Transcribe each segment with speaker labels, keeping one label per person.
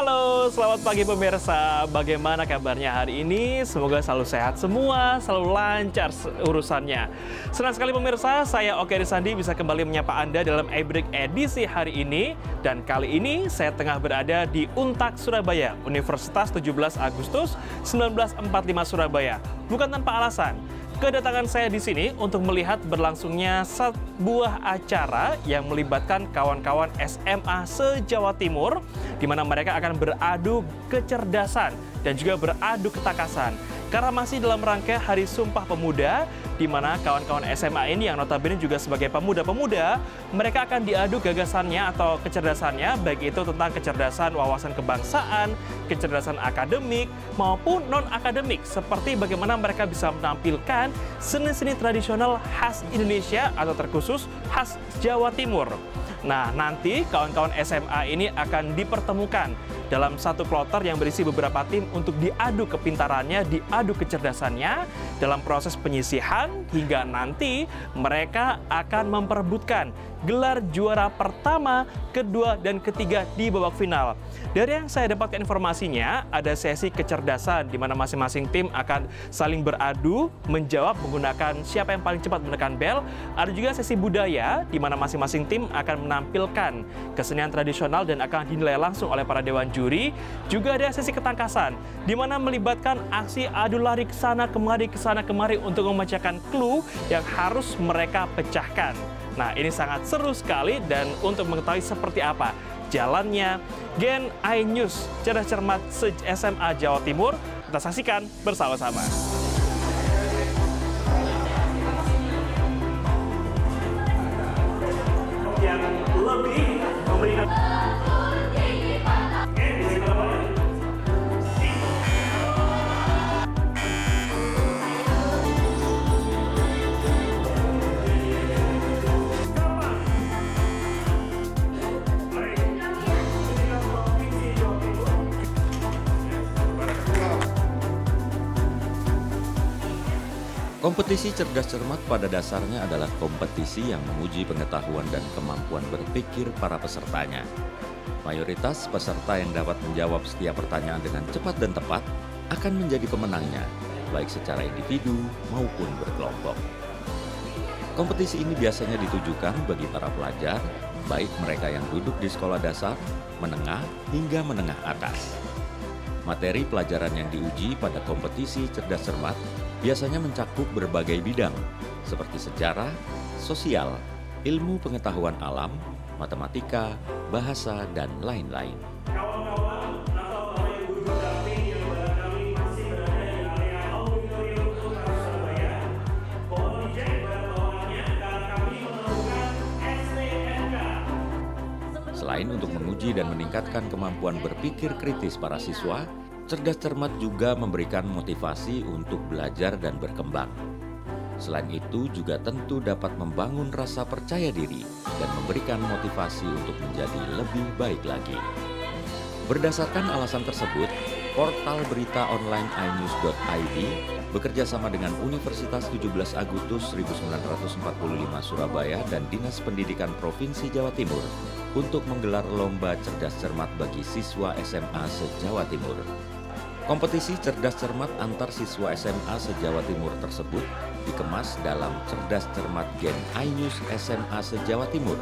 Speaker 1: Halo, selamat pagi pemirsa. Bagaimana kabarnya hari ini? Semoga selalu sehat semua, selalu lancar urusannya. Senang sekali pemirsa, saya Oke Risandi bisa kembali menyapa Anda dalam iBreak edisi hari ini. Dan kali ini saya tengah berada di Untak Surabaya, Universitas 17 Agustus 1945 Surabaya. Bukan tanpa alasan. Kedatangan saya di sini untuk melihat berlangsungnya sebuah acara yang melibatkan kawan-kawan SMA se-Jawa Timur, di mana mereka akan beradu kecerdasan dan juga beradu ketakasan. Karena masih dalam rangka Hari Sumpah Pemuda, di mana kawan-kawan SMA ini yang notabene juga sebagai pemuda-pemuda, mereka akan diadu gagasannya atau kecerdasannya, baik itu tentang kecerdasan wawasan kebangsaan, kecerdasan akademik, maupun non-akademik, seperti bagaimana mereka bisa menampilkan seni-seni tradisional khas Indonesia atau terkhusus khas Jawa Timur. Nah, nanti kawan-kawan SMA ini akan dipertemukan dalam satu kloter yang berisi beberapa tim untuk diadu kepintarannya, diadu kecerdasannya dalam proses penyisihan hingga nanti mereka akan memperebutkan gelar juara pertama, kedua, dan ketiga di babak final. Dari yang saya dapatkan informasinya, ada sesi kecerdasan di mana masing-masing tim akan saling beradu, menjawab menggunakan siapa yang paling cepat menekan bel. Ada juga sesi budaya di mana masing-masing tim akan menampilkan kesenian tradisional dan akan dinilai langsung oleh para dewan juri. Juga ada sesi ketangkasan di mana melibatkan aksi adu lari ke sana kemari untuk memecahkan clue yang harus mereka pecahkan. Nah, ini sangat seru sekali, dan untuk mengetahui seperti apa jalannya Gen iNews Cerdas Cermat SMA Jawa Timur, kita saksikan bersama-sama. Yang lebih memberikan
Speaker 2: Kompetisi cerdas cermat pada dasarnya adalah kompetisi yang menguji pengetahuan dan kemampuan berpikir para pesertanya. Mayoritas peserta yang dapat menjawab setiap pertanyaan dengan cepat dan tepat akan menjadi pemenangnya, baik secara individu maupun berkelompok. Kompetisi ini biasanya ditujukan bagi para pelajar, baik mereka yang duduk di sekolah dasar, menengah, hingga menengah atas. Materi pelajaran yang diuji pada kompetisi cerdas cermat biasanya mencakup berbagai bidang, seperti sejarah, sosial, ilmu pengetahuan alam, matematika, bahasa, dan lain-lain. Selain untuk menguji dan meningkatkan kemampuan berpikir kritis para siswa, cerdas cermat juga memberikan motivasi untuk belajar dan berkembang. Selain itu juga tentu dapat membangun rasa percaya diri dan memberikan motivasi untuk menjadi lebih baik lagi. Berdasarkan alasan tersebut, portal berita online inews.id bekerja sama dengan Universitas 17 Agustus 1945 Surabaya dan Dinas Pendidikan Provinsi Jawa Timur untuk menggelar lomba cerdas cermat bagi siswa SMA se-Jawa Timur. Kompetisi cerdas cermat antar siswa SMA se-Jawa Timur tersebut dikemas dalam Cerdas Cermat Gen iNews SMA se-Jawa Timur.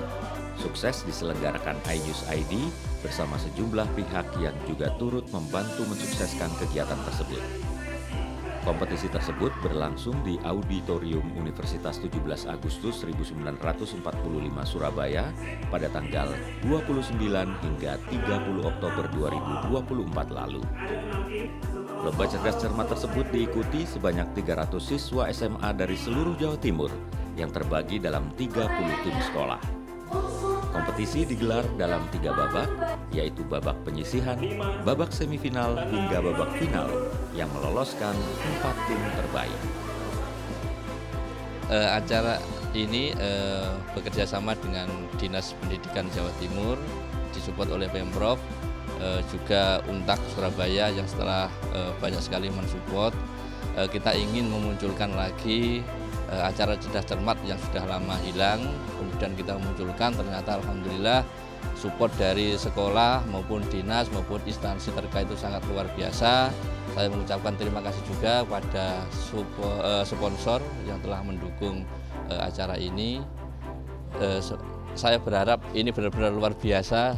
Speaker 2: Sukses diselenggarakan iNews ID bersama sejumlah pihak yang juga turut membantu mensukseskan kegiatan tersebut. Kompetisi tersebut berlangsung di Auditorium Universitas 17 Agustus 1945 Surabaya pada tanggal 29 hingga 30 Oktober 2024 lalu. Lomba cerdas cermat tersebut diikuti sebanyak 300 siswa SMA dari seluruh Jawa Timur yang terbagi dalam 30 tim sekolah. Kompetisi digelar dalam 3 babak, yaitu babak penyisihan, babak semifinal, hingga babak final yang meloloskan 4 tim terbaik.
Speaker 3: Acara ini bekerja sama dengan Dinas Pendidikan Jawa Timur, disupport oleh Pemprov, juga Untak Surabaya yang setelah banyak sekali mensupport. Kita ingin memunculkan lagi acara cerdas cermat yang sudah lama hilang, kemudian kita munculkan, ternyata alhamdulillah support dari sekolah maupun dinas maupun instansi terkait itu sangat luar biasa. Saya mengucapkan terima kasih juga kepada sponsor yang telah mendukung acara ini. Saya berharap ini benar-benar luar biasa,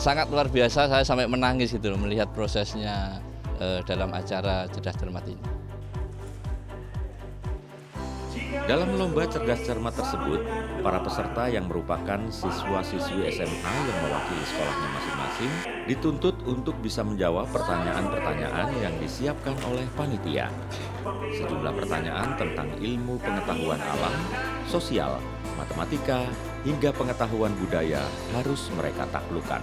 Speaker 3: sangat luar biasa. Saya sampai menangis gitu melihat prosesnya dalam acara Cerdas Cermat ini.
Speaker 2: Dalam lomba cerdas cermat tersebut, para peserta yang merupakan siswa-siswi SMA yang mewakili sekolahnya masing-masing dituntut untuk bisa menjawab pertanyaan-pertanyaan yang disiapkan oleh panitia. Sejumlah pertanyaan tentang ilmu pengetahuan alam, sosial, matematika, hingga pengetahuan budaya harus mereka taklukkan.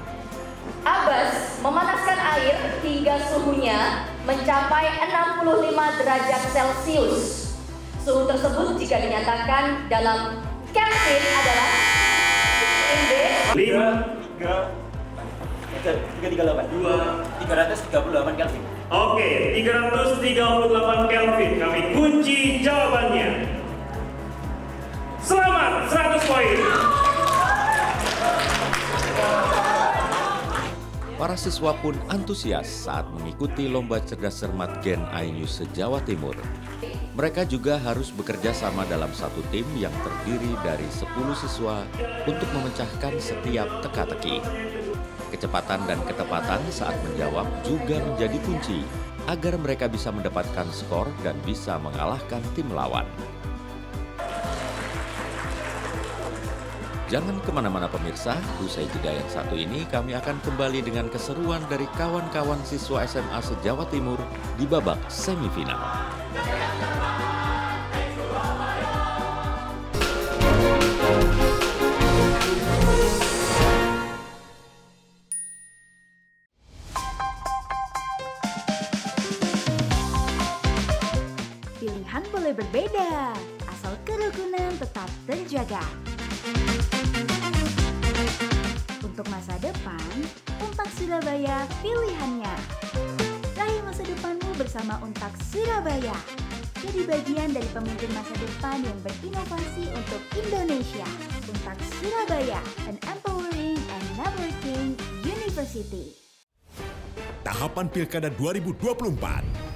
Speaker 4: Abbas memanaskan air hingga suhunya mencapai 65 derajat Celcius. Suhu tersebut jika dinyatakan dalam Kelvin adalah
Speaker 5: 338 Kelvin.
Speaker 1: Oke, 338 Kelvin. Kami kunci jawabannya. Selamat, 100 poin.
Speaker 2: Para siswa pun antusias saat mengikuti lomba cerdas cermat Gen iNews se-Jawa Timur. Mereka juga harus bekerja sama dalam satu tim yang terdiri dari 10 siswa untuk memecahkan setiap teka-teki. Kecepatan dan ketepatan saat menjawab juga menjadi kunci agar mereka bisa mendapatkan skor dan bisa mengalahkan tim lawan. Jangan kemana-mana pemirsa, usai jeda yang satu ini kami akan kembali dengan keseruan dari kawan-kawan siswa SMA se-Jawa Timur di babak semifinal.
Speaker 6: Pilihan boleh berbeda, asal kerukunan tetap terjaga. Untuk masa depan, Untak Surabaya pilihannya. Raih masa depanmu bersama Untak Surabaya. Jadi bagian dari pemimpin masa depan yang berinovasi untuk Indonesia. Untak Surabaya, an empowering and networking university.
Speaker 7: Tahapan Pilkada 2024.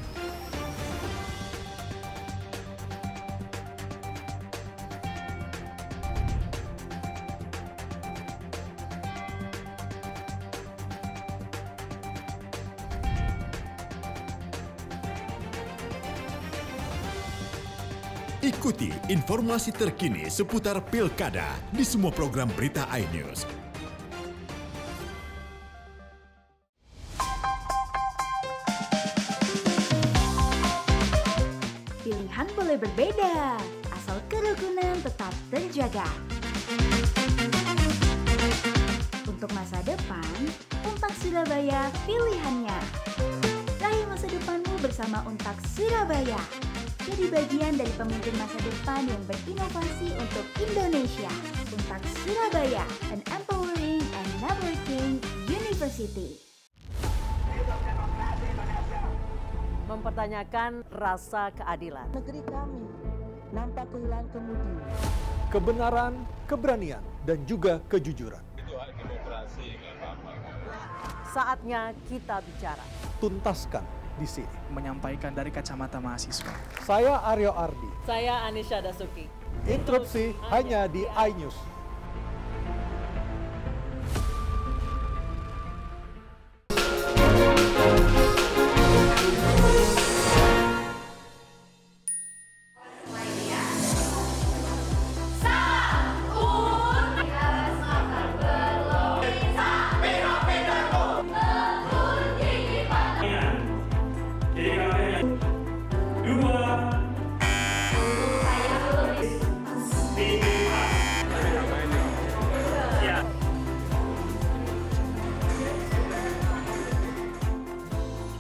Speaker 7: Ikuti informasi terkini seputar Pilkada di semua program berita iNews.
Speaker 6: Pilihan boleh berbeda, asal kerukunan tetap terjaga. Untuk masa depan, Untak Surabaya pilihannya. Raih masa depanmu bersama Untak Surabaya. Jadi bagian dari pemimpin masa depan yang berinovasi untuk Indonesia. Untak Surabaya, an empowering and networking university.
Speaker 8: Mempertanyakan rasa keadilan.
Speaker 9: Negeri kami nampak kehilangan kemudi.
Speaker 10: Kebenaran, keberanian, dan juga kejujuran.
Speaker 11: Itu hak demokrasi, nggak apa-apa.
Speaker 8: Saatnya kita bicara.
Speaker 10: Tuntaskan di sini.
Speaker 12: Menyampaikan dari kacamata mahasiswa.
Speaker 10: Saya Aryo Ardi.
Speaker 8: Saya Anisha Dasuki.
Speaker 10: Interupsi hanya di iNews.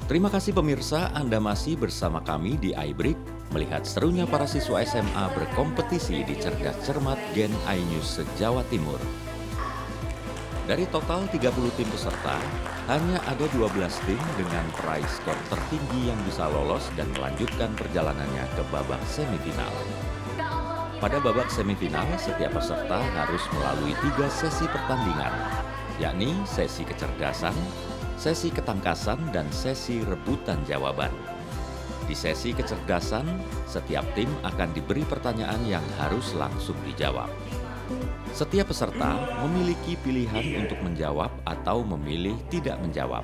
Speaker 2: Terima kasih pemirsa, Anda masih bersama kami di iBreak melihat serunya para siswa SMA berkompetisi di Cerdas Cermat Gen iNews se-Jawa Timur. Dari total 30 tim peserta, hanya ada 12 tim dengan peraih skor tertinggi yang bisa lolos dan melanjutkan perjalanannya ke babak semifinal. Pada babak semifinal, setiap peserta harus melalui 3 sesi pertandingan. yakni sesi kecerdasan, sesi ketangkasan, dan sesi rebutan jawaban. Di sesi kecerdasan, setiap tim akan diberi pertanyaan yang harus langsung dijawab. Setiap peserta memiliki pilihan untuk menjawab atau memilih tidak menjawab.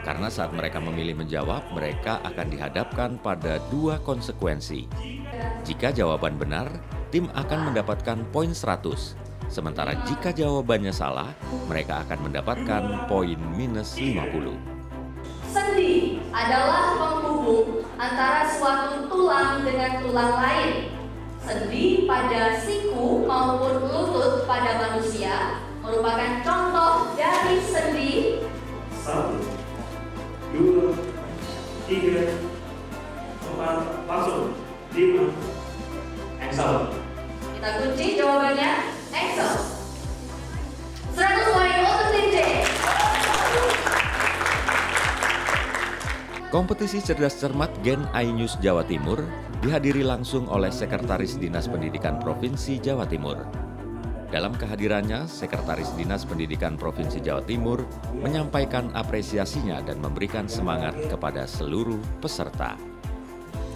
Speaker 2: Karena saat mereka memilih menjawab, mereka akan dihadapkan pada 2 konsekuensi. Jika jawaban benar, tim akan mendapatkan poin 100. Sementara jika jawabannya salah, mereka akan mendapatkan poin minus 50.
Speaker 4: Sendi adalah penghubung antara suatu tulang dengan tulang lain. Sendi pada siku maupun lutut pada manusia merupakan contoh dari sendi.
Speaker 1: 1, 2, 3, 4, langsung 5, Excel.
Speaker 4: Kita kunci jawabannya Excel. 100 poin untuk tim C.
Speaker 2: Kompetisi cerdas cermat Gen iNews Jawa Timur dihadiri langsung oleh Sekretaris Dinas Pendidikan Provinsi Jawa Timur. Dalam kehadirannya, Sekretaris Dinas Pendidikan Provinsi Jawa Timur menyampaikan apresiasinya dan memberikan semangat kepada seluruh peserta.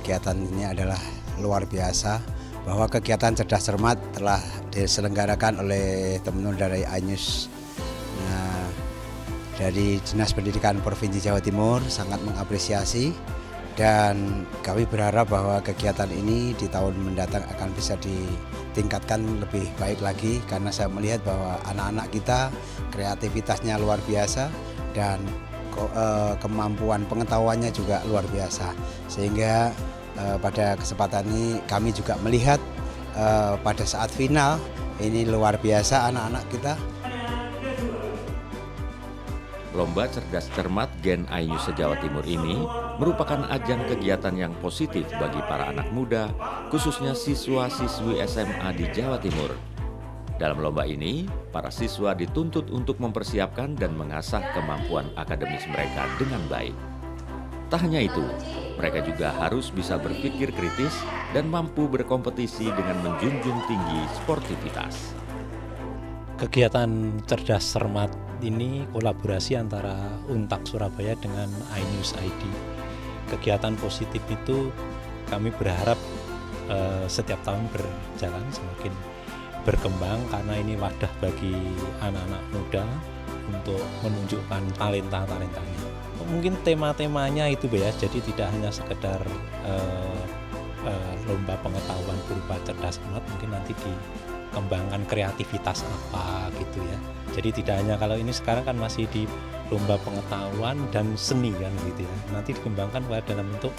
Speaker 5: Kegiatan ini adalah luar biasa, bahwa kegiatan cerdas cermat telah diselenggarakan oleh teman-teman dari iNews. Nah, dari Dinas Pendidikan Provinsi Jawa Timur sangat mengapresiasi, dan kami berharap bahwa kegiatan ini di tahun mendatang akan bisa ditingkatkan lebih baik lagi, karena saya melihat bahwa anak-anak kita kreativitasnya luar biasa dan kemampuan pengetahuannya juga luar biasa. Sehingga pada kesempatan ini kami juga melihat pada saat final ini luar biasa anak-anak kita.
Speaker 2: Lomba Cerdas Cermat Gen iNews Jawa Timur ini merupakan ajang kegiatan yang positif bagi para anak muda, khususnya siswa-siswi SMA di Jawa Timur. Dalam lomba ini, para siswa dituntut untuk mempersiapkan dan mengasah kemampuan akademis mereka dengan baik. Tak hanya itu, mereka juga harus bisa berpikir kritis dan mampu berkompetisi dengan menjunjung tinggi sportivitas.
Speaker 13: Kegiatan Cerdas Cermat ini kolaborasi antara Untak Surabaya dengan iNews ID. Kegiatan positif itu kami berharap setiap tahun berjalan semakin berkembang, karena ini wadah bagi anak-anak muda untuk menunjukkan talenta-talentanya. Mungkin tema-temanya itu ya, jadi tidak hanya sekedar lomba pengetahuan berupa cerdas cermat, mungkin nanti dikembangkan kreativitas apa gitu ya. Jadi tidak hanya, kalau ini sekarang kan masih di lomba pengetahuan dan seni kan gitu ya. Nanti dikembangkan pada dalam bentuk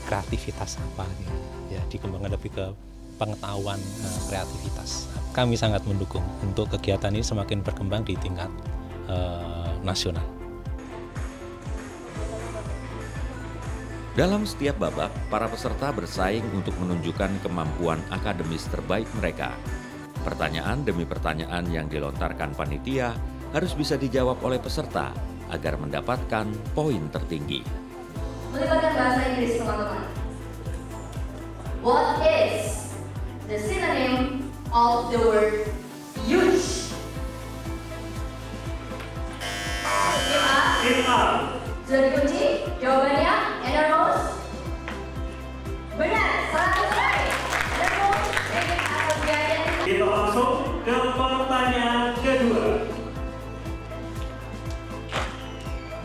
Speaker 13: kreativitas apa gitu. Ya, dikembangkan lebih ke pengetahuan kreativitas. Kami sangat mendukung untuk kegiatan ini semakin berkembang di tingkat nasional.
Speaker 2: Dalam setiap babak, para peserta bersaing untuk menunjukkan kemampuan akademis terbaik mereka. Pertanyaan demi pertanyaan yang dilontarkan panitia harus bisa dijawab oleh peserta agar mendapatkan poin tertinggi.
Speaker 4: Melibatkan bahasa Inggris, teman-teman. What is the synonym of the word huge? Tim A. Sudah dikunci jawabannya, Enermos? Benar, 100 poin. Enermos,
Speaker 1: kita langsung ke pertanyaan kedua.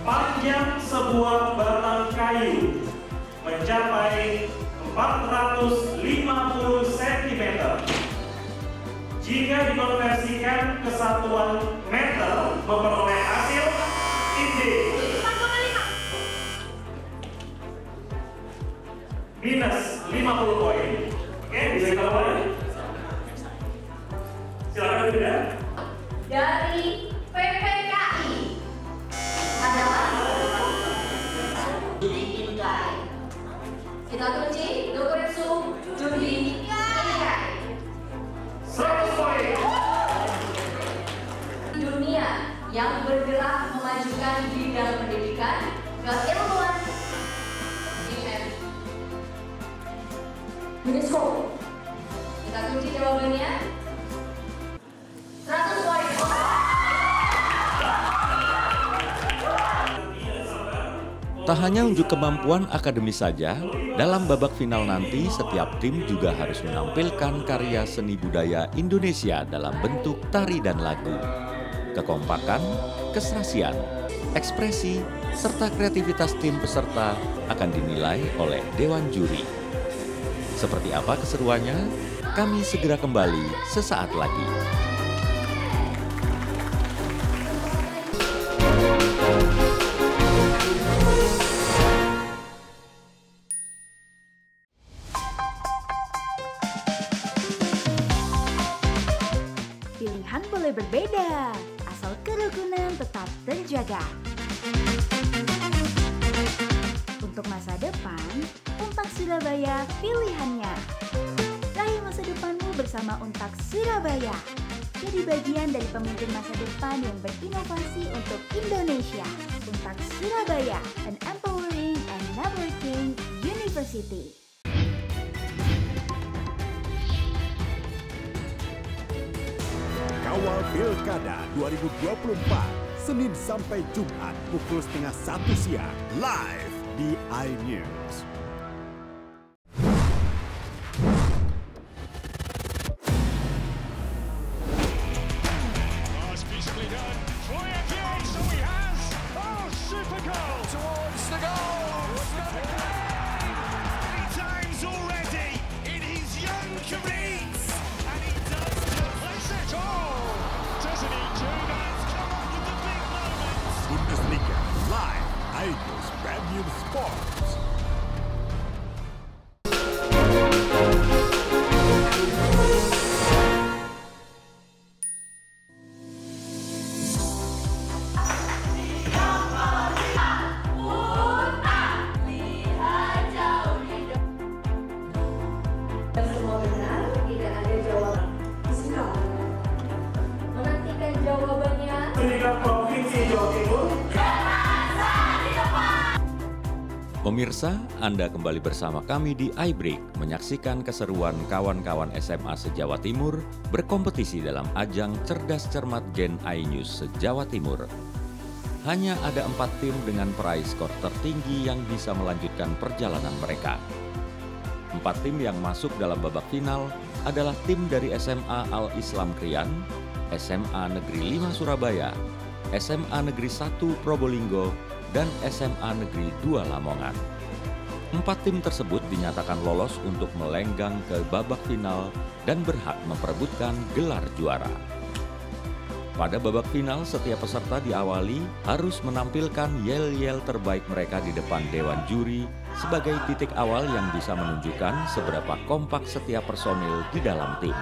Speaker 1: Panjang sebuah batang kayu mencapai 450 cm. Jika dikonversikan ke satuan meter, memperoleh hasil ini. Minus 50 poin. Oke, bisa kita mulai? Silakan Bunda.
Speaker 4: Dari PPKI adalah Inkai. Kita kunci Dokursu Judi Inkai.
Speaker 1: 100 poin.
Speaker 4: Dunia yang bergerak memajukan bidang pendidikan, keilmuan, UNESCO. Kita kunci jawabannya. 100 poin.
Speaker 2: Tak hanya unjuk kemampuan akademis saja, dalam babak final nanti setiap tim juga harus menampilkan karya seni budaya Indonesia dalam bentuk tari dan lagu. Kekompakan, keserasian, ekspresi, serta kreativitas tim peserta akan dinilai oleh Dewan Juri. Seperti apa keseruannya? Kami segera kembali sesaat lagi.
Speaker 6: Pilihan boleh berbeda, asal kerukunan tetap terjaga. Untuk masa depan, Untak Surabaya pilihannya. Raih masa depanmu bersama Untak Surabaya. Jadi bagian dari pemimpin masa depan yang berinovasi untuk Indonesia. Untak Surabaya, an empowering and networking university.
Speaker 7: Kawal Pilkada 2024, Senin sampai Jumat pukul 12:30 siang, live di iNews. Bundesliga live, iNews Premium Sports.
Speaker 2: Pemirsa, Anda kembali bersama kami di iBreak menyaksikan keseruan kawan-kawan SMA se-Jawa Timur berkompetisi dalam ajang Cerdas Cermat Gen iNews se-Jawa Timur. Hanya ada 4 tim dengan peraih skor tertinggi yang bisa melanjutkan perjalanan mereka. 4 tim yang masuk dalam babak final adalah tim dari SMA Al-Islam Krian, SMA Negeri 5 Surabaya, SMA Negeri 1 Probolinggo, dan SMA Negeri 2 Lamongan. 4 tim tersebut dinyatakan lolos untuk melenggang ke babak final dan berhak memperebutkan gelar juara. Pada babak final, setiap peserta diawali harus menampilkan yel-yel terbaik mereka di depan Dewan Juri sebagai titik awal yang bisa menunjukkan seberapa kompak setiap personil di dalam tim.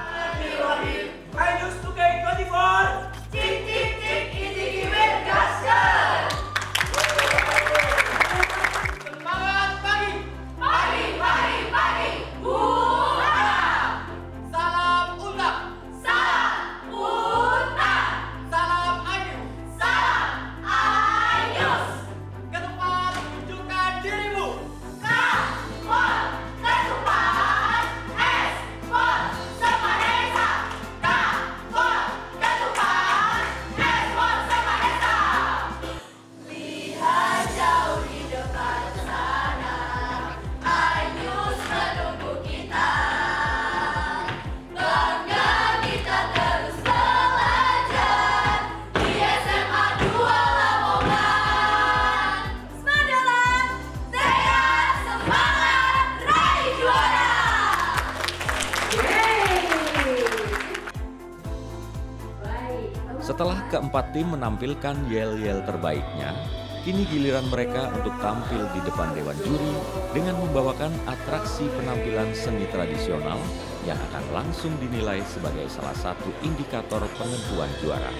Speaker 2: Setelah keempat tim menampilkan yel-yel terbaiknya, kini giliran mereka untuk tampil di depan Dewan Juri dengan membawakan atraksi penampilan seni tradisional yang akan langsung dinilai sebagai salah satu indikator penentuan juara.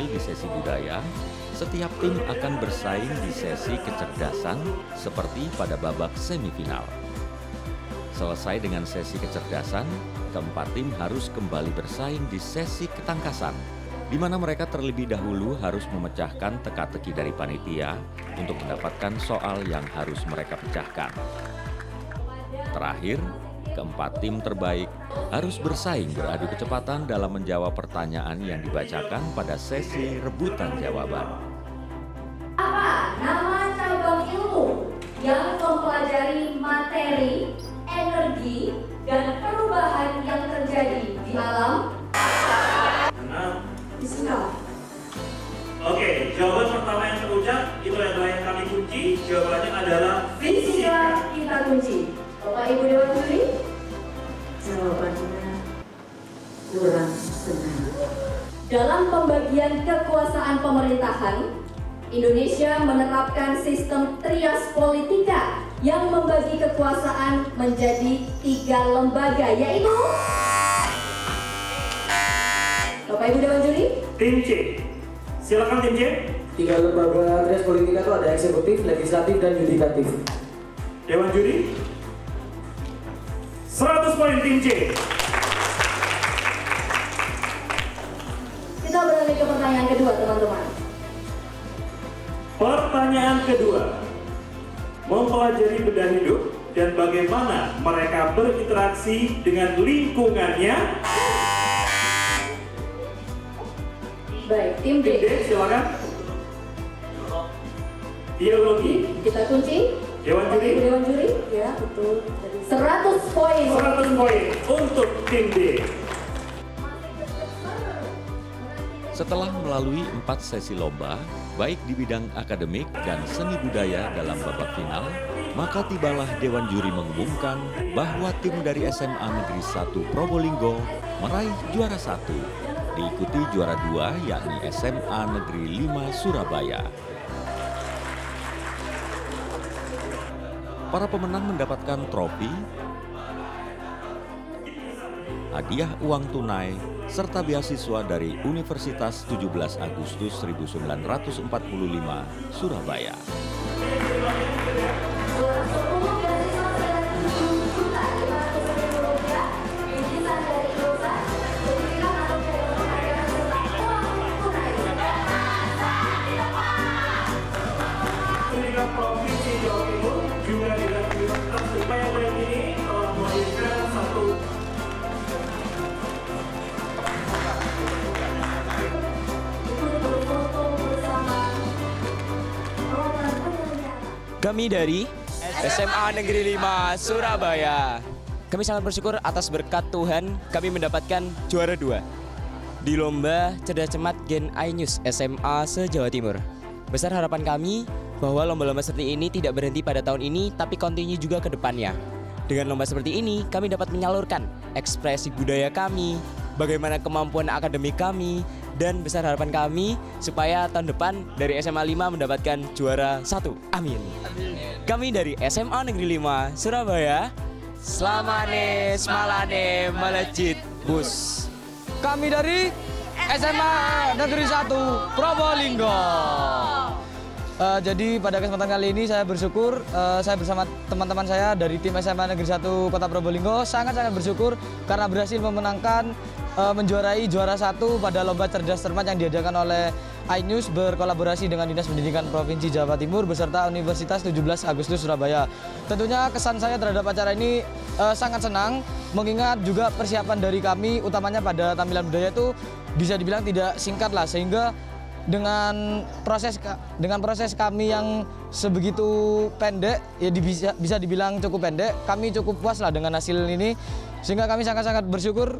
Speaker 2: tampil di sesi budaya, setiap tim akan bersaing di sesi kecerdasan seperti pada babak semifinal. Selesai dengan sesi kecerdasan, keempat tim harus kembali bersaing di sesi ketangkasan, di mana mereka terlebih dahulu harus memecahkan teka-teki dari panitia untuk mendapatkan soal yang harus mereka pecahkan. Terakhir, keempat tim terbaik harus bersaing beradu kecepatan dalam menjawab pertanyaan yang dibacakan pada sesi rebutan jawaban.
Speaker 4: Apa nama cabang ilmu yang mempelajari materi, energi, dan perubahan yang terjadi di alam? Fisika.
Speaker 1: Oke, jawaban pertama yang terucap itu adalah yang kami kunci. Jawabannya adalah
Speaker 4: Fisika kita kunci. Bapak Ibu Dewan Juri, jawabannya kurang benar. Dalam pembagian kekuasaan pemerintahan, Indonesia menerapkan sistem trias politika yang membagi kekuasaan menjadi 3 lembaga, yaitu Bapak Ibu Dewan Juri.
Speaker 1: Tim C. Silakan tim C.
Speaker 14: 3 lembaga trias politika itu ada eksekutif, legislatif, dan yudikatif.
Speaker 1: Dewan Juri. 100 poin tim C.
Speaker 4: Kita beralih ke pertanyaan kedua, teman-teman.
Speaker 1: Pertanyaan kedua, mempelajari benda hidup dan bagaimana mereka berinteraksi dengan lingkungannya.
Speaker 4: Baik, tim D.
Speaker 1: Tim D, silakan. Biologi.
Speaker 4: Kita kunci.
Speaker 1: Dewan Juri.
Speaker 4: Dewan Juri, ya betul. 100 poin.
Speaker 1: 100 poin untuk tim D.
Speaker 2: Setelah melalui 4 sesi lomba, baik di bidang akademik dan seni budaya dalam babak final, maka tibalah Dewan Juri mengumumkan bahwa tim dari SMA Negeri 1 Probolinggo meraih juara 1, diikuti juara 2 yakni SMA Negeri 5 Surabaya. Para pemenang mendapatkan trofi, hadiah uang tunai, serta beasiswa dari Universitas 17 Agustus 1945 Surabaya.
Speaker 1: Provinsi Jawa Timur juga dengan Universitas UPN ini telah melahirkan satu
Speaker 15: Kami dari SMA Negeri 5 Surabaya. Kami sangat bersyukur atas berkat Tuhan kami mendapatkan juara 2 di lomba Cerdas Cermat Gen iNews SMA se-Jawa Timur. Besar harapan kami bahwa lomba-lomba seperti ini tidak berhenti pada tahun ini tapi kontinu juga ke depannya. Dengan lomba seperti ini kami dapat menyalurkan ekspresi budaya kami, bagaimana kemampuan akademik kami, dan besar harapan kami supaya tahun depan dari SMA 5 mendapatkan juara 1. Amin. Kami dari SMA Negeri 5 Surabaya, Slamane Smalane Melejit Bus.
Speaker 16: Kami dari SMA Negeri 1 Probolinggo. Jadi pada kesempatan kali ini saya bersyukur saya bersama teman-teman saya dari tim SMA Negeri 1 Kota Probolinggo sangat-sangat bersyukur karena berhasil memenangkan menjuarai juara 1 pada lomba Cerdas Cermat yang diadakan oleh iNews berkolaborasi dengan Dinas Pendidikan Provinsi Jawa Timur beserta Universitas 17 Agustus Surabaya. Tentunya kesan saya terhadap acara ini sangat senang mengingat juga persiapan dari kami utamanya pada tampilan budaya itu bisa dibilang tidak singkat lah, sehingga dengan proses kami yang sebegitu pendek ya bisa dibilang cukup pendek, kami cukup puas lah dengan hasil ini sehingga kami sangat-sangat bersyukur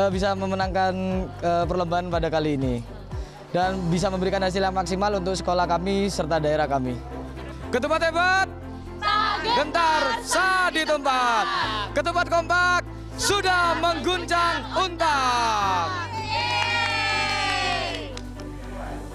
Speaker 16: bisa memenangkan perlombaan pada kali ini dan bisa memberikan hasil yang maksimal untuk sekolah kami serta daerah kami. Ketupat hebat, gentar saat di tempat, ketupat kompak sudah mengguncang untak.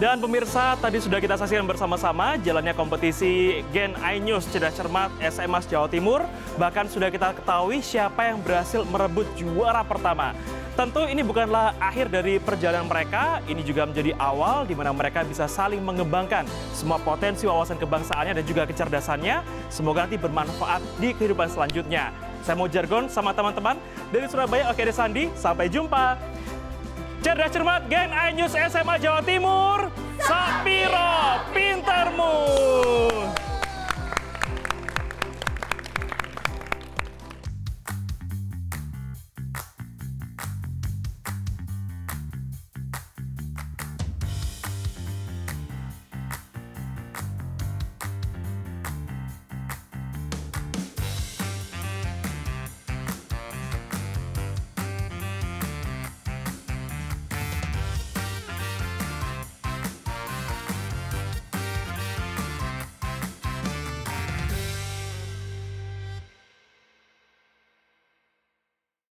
Speaker 1: Dan pemirsa, tadi sudah kita saksikan bersama-sama jalannya kompetisi Gen iNews Cerdas Cermat SMA Jawa Timur. Bahkan sudah kita ketahui siapa yang berhasil merebut juara pertama. Tentu ini bukanlah akhir dari perjalanan mereka, ini juga menjadi awal di mana mereka bisa saling mengembangkan semua potensi wawasan kebangsaannya dan juga kecerdasannya. Semoga nanti bermanfaat di kehidupan selanjutnya. Saya mau jargon sama teman-teman dari Surabaya, Oke Sandi. Sampai jumpa. Cerdas cermat Gen iNews SMA Jawa Timur. Sapiro pintermu.